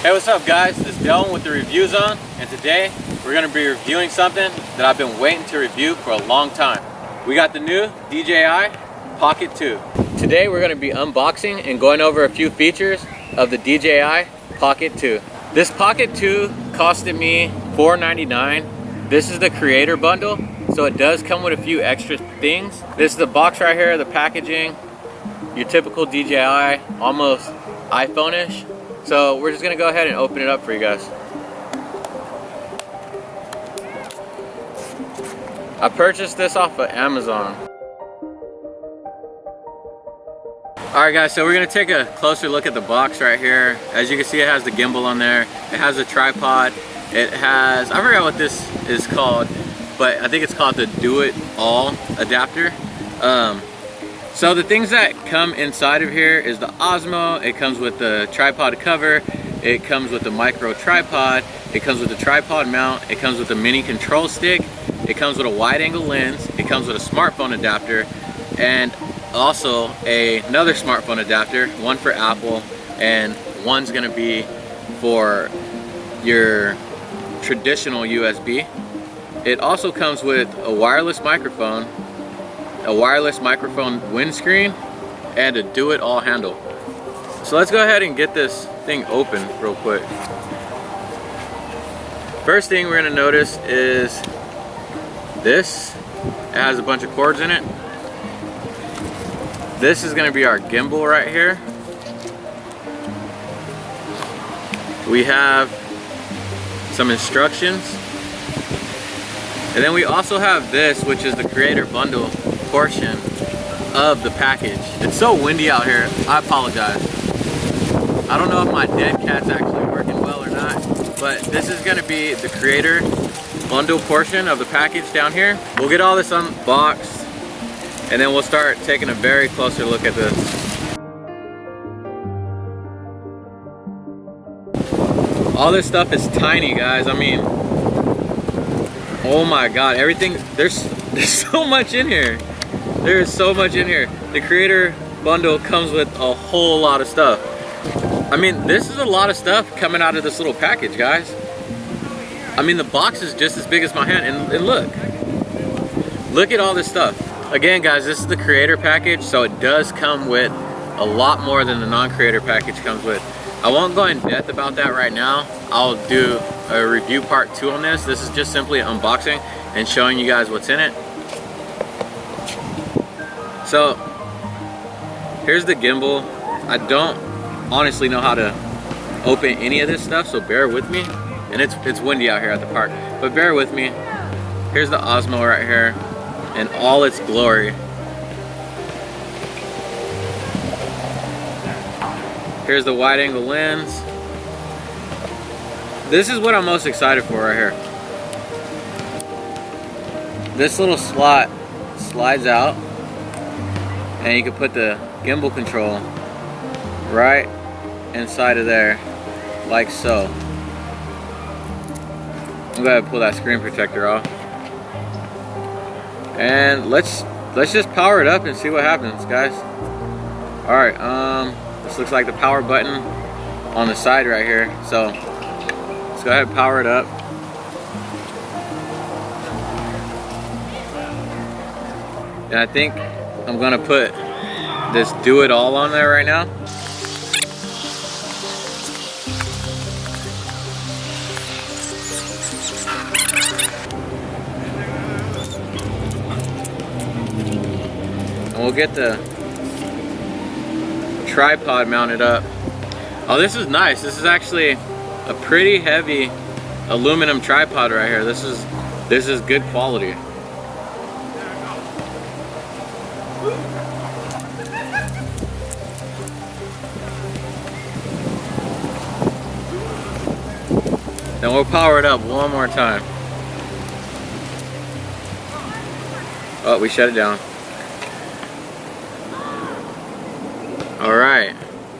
Hey, what's up guys? This is Dylan with the Review Zone, and today we're going to be reviewing something that I've been waiting to review for a long time. We got the new DJI Pocket 2. Today we're going to be unboxing and going over a few features of the DJI Pocket 2. This Pocket 2 costed me $4.99. This is the creator bundle, so it does come with a few extra things. This is the box right here, the packaging, your typical DJI, almost iPhone-ish. So we're just gonna go ahead and open it up for you guys. I purchased this off of Amazon. Alright guys, so we're gonna take a closer look at the box right here. As you can see, it has the gimbal on there. It has a tripod. It has, I forgot what this is called, but I think it's called the Do It All adapter. So the things that come inside of here is the Osmo. It comes with the tripod cover. It comes with the micro tripod. It comes with the tripod mount. It comes with a mini control stick. It comes with a wide angle lens. It comes with a smartphone adapter, and also another smartphone adapter, one for Apple and one's gonna be for your traditional USB. It also comes with a wireless microphone windscreen, and a Do It All handle. So let's go ahead and get this thing open real quick. First thing we're gonna notice is this. It has a bunch of cords in it. This is gonna be our gimbal right here. We have some instructions. And then we also have this, which is the creator bundle portion of the package. It's so windy out here, I apologize. I don't know if my dead cat's actually working well or not, but this is gonna be the creator bundle portion of the package down here. We'll get all this unboxed, and then we'll start taking a very closer look at this. All this stuff is tiny, guys. I mean, oh my god, everything, there's so much in here. There is so much in here. The creator bundle comes with a whole lot of stuff. I mean, this is a lot of stuff coming out of this little package, guys. I mean, the box is just as big as my hand, and look at all this stuff. Again, guys, this is the creator package, so it does come with a lot more than the non-creator package comes with. I won't go in depth about that right now. I'll do a review part 2 on this. This is just simply unboxing and showing you guys what's in it. So here's the gimbal. I don't honestly know how to open any of this stuff, so bear with me. And it's windy out here at the park, but bear with me. Here's the Osmo right here in all its glory. Here's the wide angle lens. This is what I'm most excited for right here. This little slot slides out, and you can put the gimbal control right inside of there, like so. I'm gonna pull that screen protector off, and let's just power it up and see what happens, guys. All right, this looks like the power button on the side right here. So let's go ahead and power it up. And I think I'm gonna put this Do It All on there right now. And we'll get the tripod mounted up. Oh, this is nice. This is actually a pretty heavy aluminum tripod right here. This is good quality. Then we'll power it up one more time. Oh, we shut it down. All right,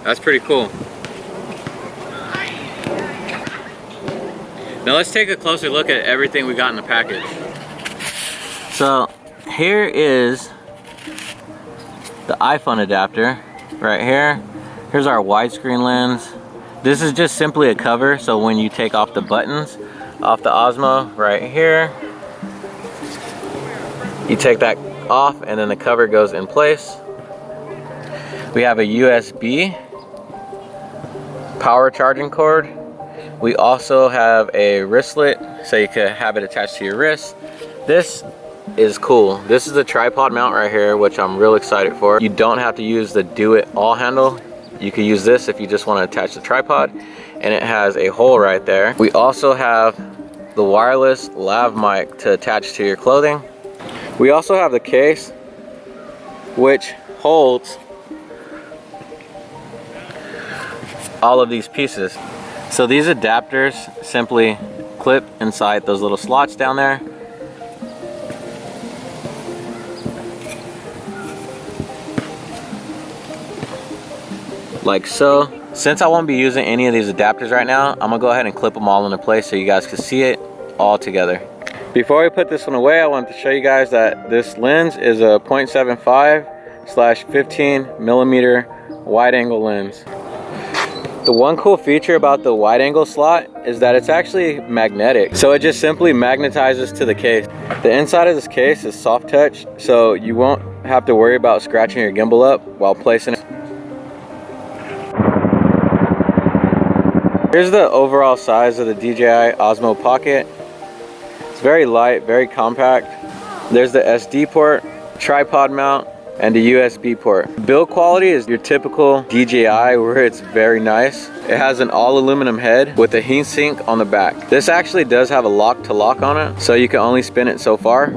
that's pretty cool. Now let's take a closer look at everything we got in the package. So here is the iPhone adapter right here. Here's our widescreen lens. This is just simply a cover, so when you take off the buttons off the Osmo right here, you take that off and then the cover goes in place. We have a USB power charging cord. We also have a wristlet, so you could have it attached to your wrist. This is cool. This is a tripod mount right here, which I'm real excited for. You don't have to use the do it all handle. You can use this if you just want to attach the tripod, and it has a hole right there. We also have the wireless lav mic to attach to your clothing. We also have the case, which holds all of these pieces. So these adapters simply clip inside those little slots down there. Like so. Since I won't be using any of these adapters right now, I'm gonna go ahead and clip them all into place so you guys can see it all together. Before we put this one away, I wanted to show you guys that this lens is a 0.75/15mm wide angle lens. The one cool feature about the wide angle slot is that it's actually magnetic. So it just simply magnetizes to the case. The inside of this case is soft touch, so you won't have to worry about scratching your gimbal up while placing it. Here's the overall size of the DJI Osmo Pocket. It's very light, very compact. There's the SD port, tripod mount, and a USB port. Build quality is your typical DJI where it's very nice. It has an all aluminum head with a heat sink on the back. This actually does have a lock to lock on it, so you can only spin it so far.